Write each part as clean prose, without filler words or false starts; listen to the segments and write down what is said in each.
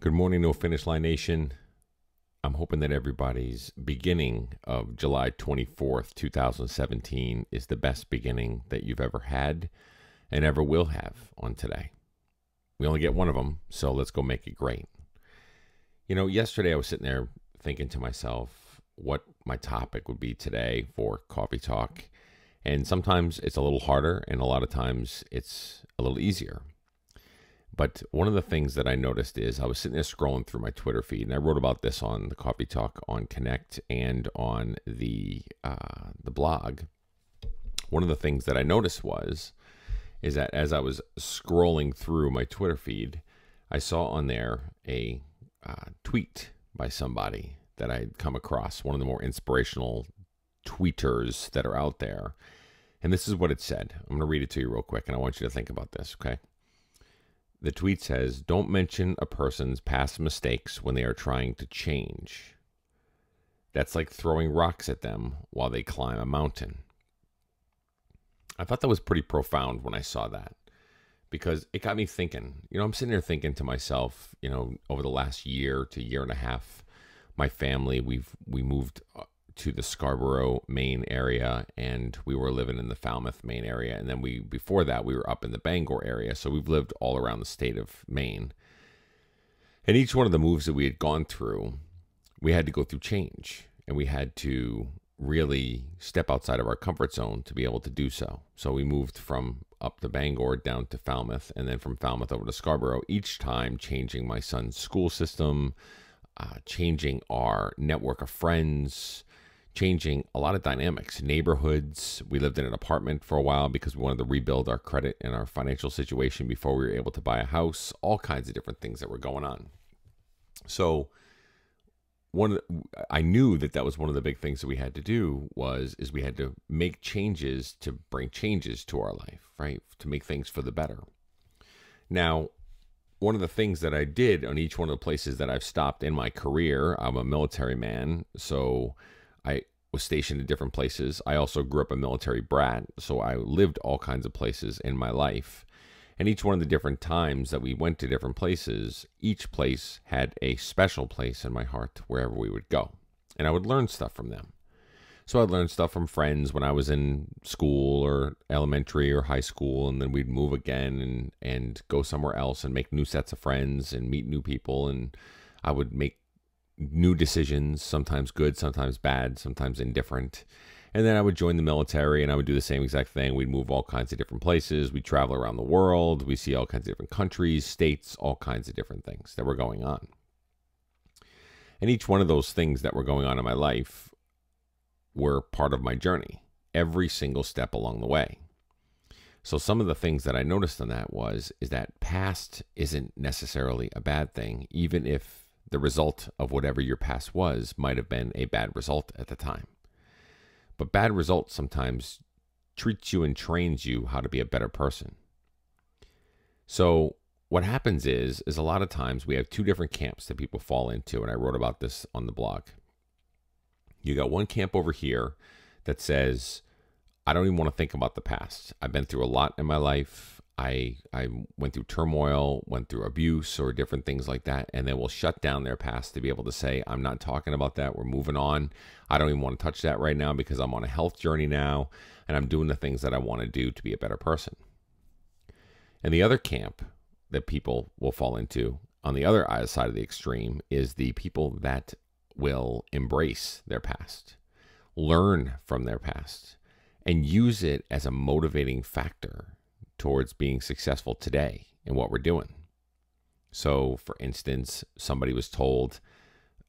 Good morning, No Finish Line Nation. I'm hoping that everybody's beginning of July 24th, 2017 is the best beginning that you've ever had and ever will have on today. We only get one of them, so let's go make it great. You know, yesterday I was sitting there thinking to myself what my topic would be today for Coffee Talk. And sometimes it's a little harder, and a lot of times it's a little easier. But one of the things that I noticed is I was sitting there scrolling through my Twitter feed, and I wrote about this on the Coffee Talk on Connect and on the blog. One of the things that I noticed is that as I was scrolling through my Twitter feed, I saw on there a tweet by somebody that I'd come across, one of the more inspirational tweeters that are out there. And this is what it said. I'm going to read it to you real quick, and I want you to think about this, okay? The tweet says, "Don't mention a person's past mistakes when they are trying to change. That's like throwing rocks at them while they climb a mountain." I thought that was pretty profound when I saw that, because it got me thinking. You know, I'm sitting there thinking to myself, you know, over the last year to year and a half, my family, we moved to the Scarborough, Maine area, and we were living in the Falmouth, Maine area. And then before that, we were up in the Bangor area. So we've lived all around the state of Maine. And each one of the moves that we had gone through, we had to go through change. And we had to really step outside of our comfort zone to be able to do so. So we moved from up to Bangor down to Falmouth, and then from Falmouth over to Scarborough, each time changing my son's school system, changing our network of friends, changing a lot of dynamics, neighborhoods. We lived in an apartment for a while because we wanted to rebuild our credit and our financial situation before we were able to buy a house, all kinds of different things that were going on. So I knew that was one of the big things that we had to do is we had to make changes to bring changes to our life, right? To make things for the better. Now, one of the things that I did on each one of the places that I've stopped in my career, I'm a military man, so I was stationed in different places. I also grew up a military brat, so I lived all kinds of places in my life. And each one of the different times that we went to different places, each place had a special place in my heart wherever we would go. And I would learn stuff from them. So I'd learn stuff from friends when I was in school or elementary or high school, and then we'd move again and go somewhere else and make new sets of friends and meet new people. And I would make new decisions, sometimes good, sometimes bad, sometimes indifferent. And then I would join the military, and I would do the same exact thing. We'd move all kinds of different places. We'd travel around the world. We see all kinds of different countries, states, all kinds of different things that were going on. And each one of those things that were going on in my life were part of my journey, every single step along the way. So some of the things that I noticed on that is that past isn't necessarily a bad thing, even if the result of whatever your past was might have been a bad result at the time. But bad results sometimes treats you and trains you how to be a better person. So what happens is a lot of times we have two different camps that people fall into, and I wrote about this on the blog. You got one camp over here that says, I don't even want to think about the past. I've been through a lot in my life. I went through turmoil, went through abuse or different things like that, and they will shut down their past to be able to say, I'm not talking about that. We're moving on. I don't even want to touch that right now because I'm on a health journey now, and I'm doing the things that I want to do to be a better person. And the other camp that people will fall into on the other side of the extreme is the people that will embrace their past, learn from their past, and use it as a motivating factor towards being successful today in what we're doing. So, for instance, somebody was told,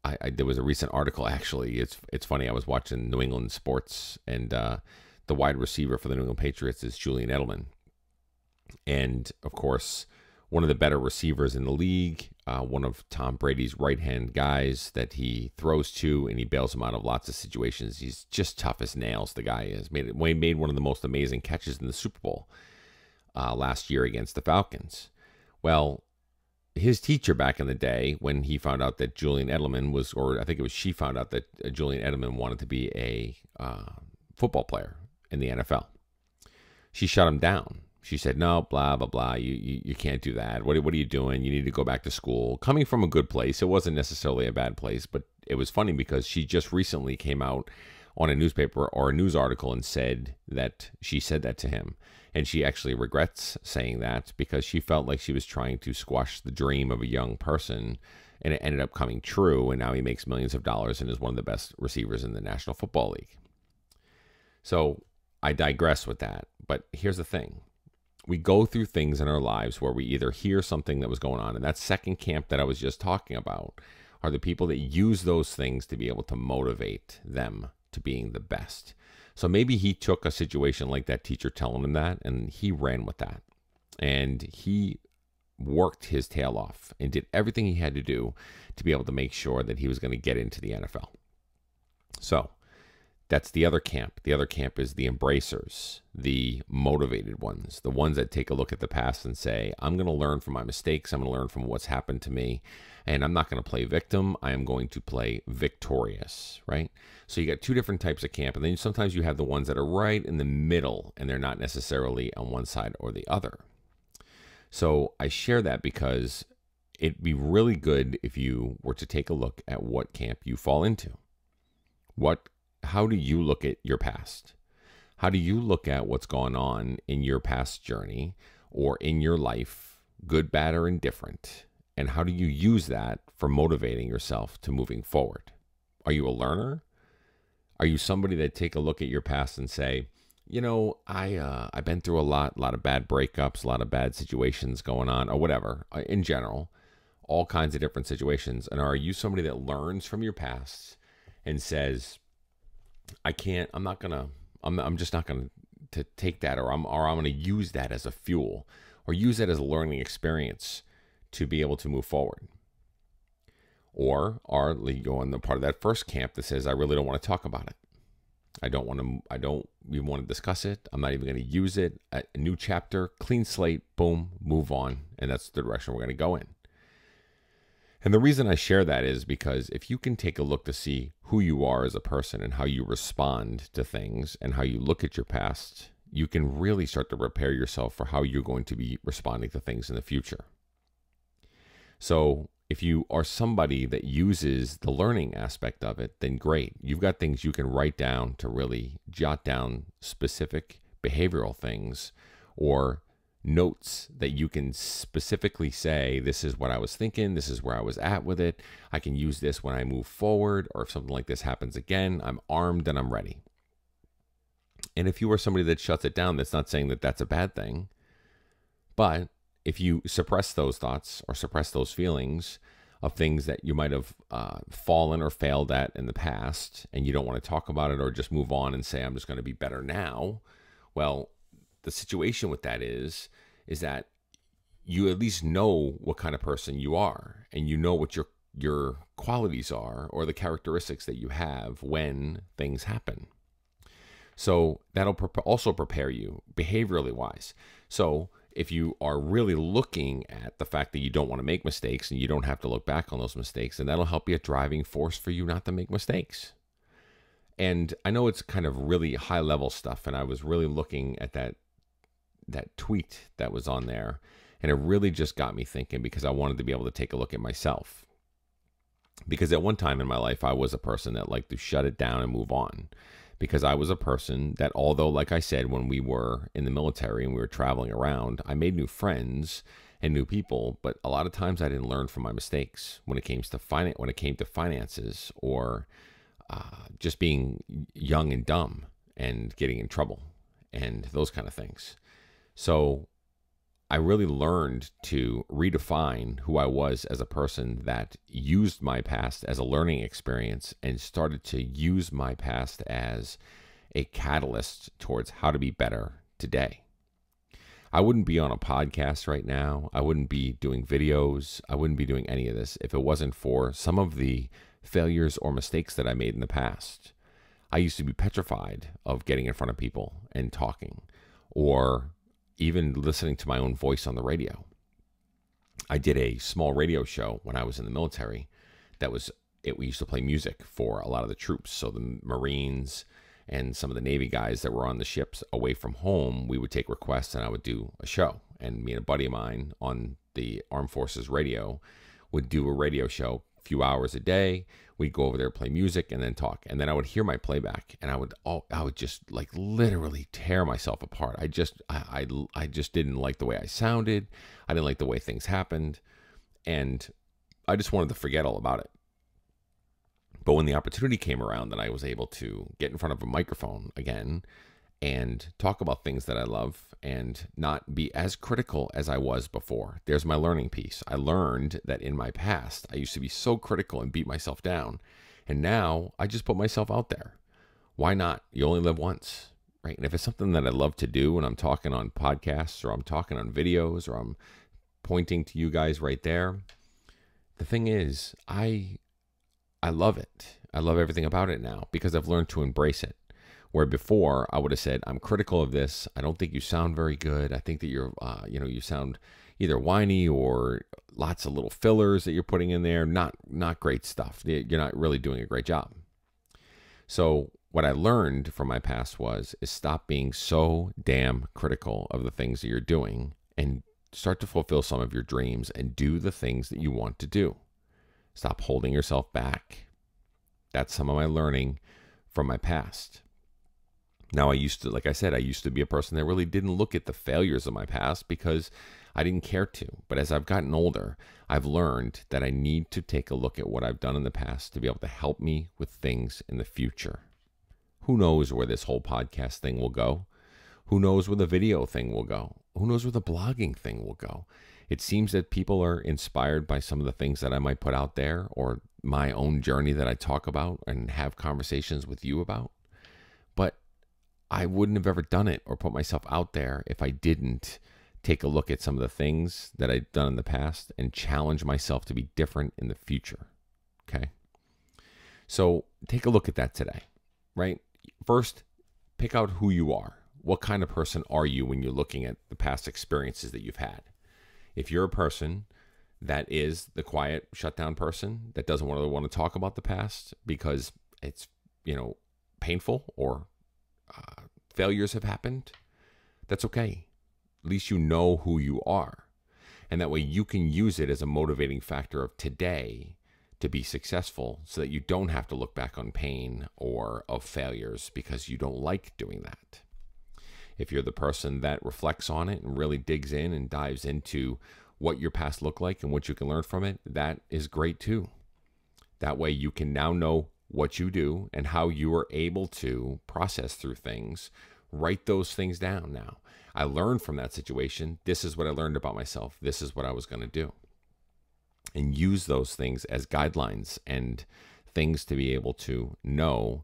there was a recent article, actually, it's funny, I was watching New England sports, and the wide receiver for the New England Patriots is Julian Edelman. And, of course, one of the better receivers in the league, one of Tom Brady's right-hand guys that he throws to, and he bails him out of lots of situations. He's just tough as nails, the guy is. Made one of the most amazing catches in the Super Bowl last year against the Falcons. Well, his teacher back in the day, when he found out that Julian Edelman was, or I think it was she found out that Julian Edelman wanted to be a football player in the NFL, she shut him down She said, no, blah, blah, blah. You can't do that. What are you doing? You need to go back to school. Coming from a good place. It wasn't necessarily a bad place, but it was funny because she just recently came out on a newspaper or a news article and said that she said that to him. And she actually regrets saying that because she felt like she was trying to squash the dream of a young person, and it ended up coming true. And now he makes millions of dollars and is one of the best receivers in the National Football League. So I digress with that. But here's the thing. We go through things in our lives where we either hear something that was going on, and that second camp that I was just talking about are the people that use those things to be able to motivate them to being the best. So maybe he took a situation like that teacher telling him that, and he ran with that. And he worked his tail off and did everything he had to do to be able to make sure that he was going to get into the NFL. So that's the other camp. The other camp is the embracers, the motivated ones, the ones that take a look at the past and say, I'm going to learn from my mistakes. I'm going to learn from what's happened to me. And I'm not going to play victim. I am going to play victorious, right? So you got two different types of camp. And then sometimes you have the ones that are right in the middle, and they're not necessarily on one side or the other. So I share that because it'd be really good if you were to take a look at what camp you fall into. How do you look at your past? How do you look at what's gone on in your past journey or in your life, good, bad, or indifferent? And how do you use that for motivating yourself to moving forward? Are you a learner? Are you somebody that take a look at your past and say, you know, I've been through a lot of bad breakups, a lot of bad situations going on, or whatever, in general, all kinds of different situations. And are you somebody that learns from your past and says, I'm just not going to take that, or I'm going to use that as a fuel, or use that as a learning experience to be able to move forward? Or are you on the part of that first camp that says, I really don't want to talk about it. I don't even want to discuss it. I'm not even going to use it. A new chapter, clean slate, boom, move on. And that's the direction we're going to go in. And the reason I share that is because if you can take a look to see who you are as a person and how you respond to things and how you look at your past, you can really start to prepare yourself for how you're going to be responding to things in the future. So if you are somebody that uses the learning aspect of it, then great. You've got things you can write down to really jot down specific behavioral things, or notes that you can specifically say, this is what I was thinking, this is where I was at with it. I can use this when I move forward, or if something like this happens again, I'm armed and I'm ready. And if you are somebody that shuts it down, that's not saying that that's a bad thing. But if you suppress those thoughts or suppress those feelings of things that you might have fallen or failed at in the past, and you don't want to talk about it or just move on and say, I'm just going to be better now, well, the situation with that is that you at least know what kind of person you are, and you know what your qualities are, or the characteristics that you have when things happen. So that'll also prepare you behaviorally wise. So if you are really looking at the fact that you don't want to make mistakes and you don't have to look back on those mistakes, then that'll help be a driving force for you not to make mistakes. And I know it's kind of really high level stuff, and I was really looking at that tweet that was on there, and it really just got me thinking, because I wanted to be able to take a look at myself. Because at one time in my life, I was a person that liked to shut it down and move on. Because I was a person that, although, like I said, when we were in the military and we were traveling around, I made new friends and new people, but a lot of times I didn't learn from my mistakes when it came to finances, or just being young and dumb and getting in trouble and those kind of things. So I really learned to redefine who I was as a person that used my past as a learning experience, and started to use my past as a catalyst towards how to be better today. I wouldn't be on a podcast right now. I wouldn't be doing videos. I wouldn't be doing any of this if it wasn't for some of the failures or mistakes that I made in the past. I used to be petrified of getting in front of people and talking, or even listening to my own voice on the radio. I did a small radio show when I was in the military. We used to play music for a lot of the troops, so the Marines and some of the Navy guys that were on the ships away from home, we would take requests and I would do a show. And me and a buddy of mine on the Armed Forces radio would do a radio show, a few hours a day. We'd go over there, play music, and then talk. And then I would hear my playback, and I would just like literally tear myself apart. I just didn't like the way I sounded. I didn't like the way things happened, and I just wanted to forget all about it. But when the opportunity came around that I was able to get in front of a microphone again and talk about things that I love and not be as critical as I was before, there's my learning piece. I learned that in my past, I used to be so critical and beat myself down. And now I just put myself out there. Why not? You only live once, right? And if it's something that I love to do and I'm talking on podcasts or I'm talking on videos or I'm pointing to you guys right there, the thing is, I love it. I love everything about it now because I've learned to embrace it. Where before I would have said, I'm critical of this. I don't think you sound very good. I think that you're, you sound either whiny or lots of little fillers that you're putting in there. Not great stuff. You're not really doing a great job. So what I learned from my past is stop being so damn critical of the things that you're doing and start to fulfill some of your dreams and do the things that you want to do. Stop holding yourself back. That's some of my learning from my past. Now, like I said, I used to be a person that really didn't look at the failures of my past because I didn't care to. But as I've gotten older, I've learned that I need to take a look at what I've done in the past to be able to help me with things in the future. Who knows where this whole podcast thing will go? Who knows where the video thing will go? Who knows where the blogging thing will go? It seems that people are inspired by some of the things that I might put out there or my own journey that I talk about and have conversations with you about. But I wouldn't have ever done it or put myself out there if I didn't take a look at some of the things that I've done in the past and challenge myself to be different in the future. Okay? So take a look at that today, right? First, pick out who you are. What kind of person are you when you're looking at the past experiences that you've had? If you're a person that is the quiet, shutdown person that doesn't really want to talk about the past because it's, painful or failures have happened, that's okay. At least you know who you are. And that way you can use it as a motivating factor of today to be successful so that you don't have to look back on pain or of failures because you don't like doing that. If you're the person that reflects on it and really digs in and dives into what your past looked like and what you can learn from it, that is great too. That way you can now know what you do and how you are able to process through things. Write those things down now. I learned from that situation. This is what I learned about myself. This is what I was going to do. And use those things as guidelines and things to be able to know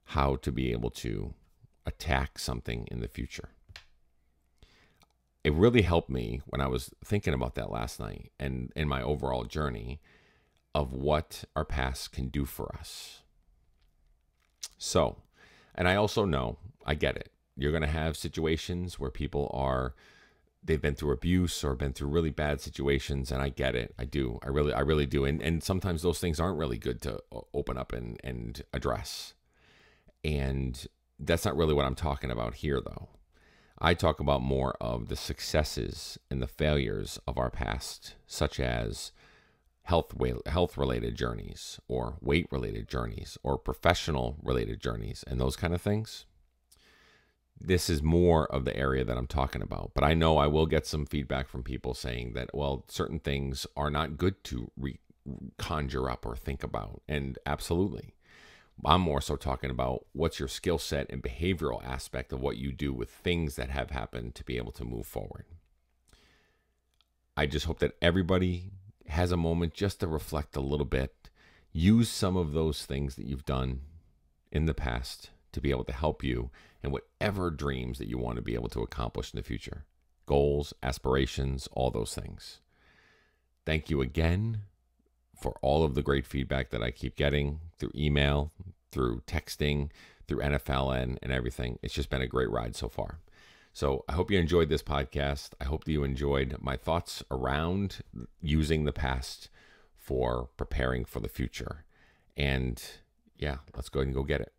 how to be able to attack something in the future. It really helped me when I was thinking about that last night and in my overall journey of what our past can do for us. So, and I also know, I get it. You're going to have situations where they've been through abuse or been through really bad situations, and I get it. I do. I really do. And sometimes those things aren't really good to open up and address. And that's not really what I'm talking about here, though. I talk about more of the successes and the failures of our past, such as health-related journeys or weight-related journeys or professional-related journeys and those kind of things. This is more of the area that I'm talking about. But I know I will get some feedback from people saying that, well, certain things are not good to conjure up or think about. And absolutely. I'm more so talking about what's your skill set and behavioral aspect of what you do with things that have happened to be able to move forward. I just hope that everybody has a moment just to reflect a little bit. Use some of those things that you've done in the past to be able to help you in whatever dreams that you want to be able to accomplish in the future. Goals, aspirations, all those things. Thank you again for all of the great feedback that I keep getting through email, through texting, through NFLN and everything. It's just been a great ride so far. So I hope you enjoyed this podcast. I hope that you enjoyed my thoughts around using the past for preparing for the future. And yeah, let's go ahead and go get it.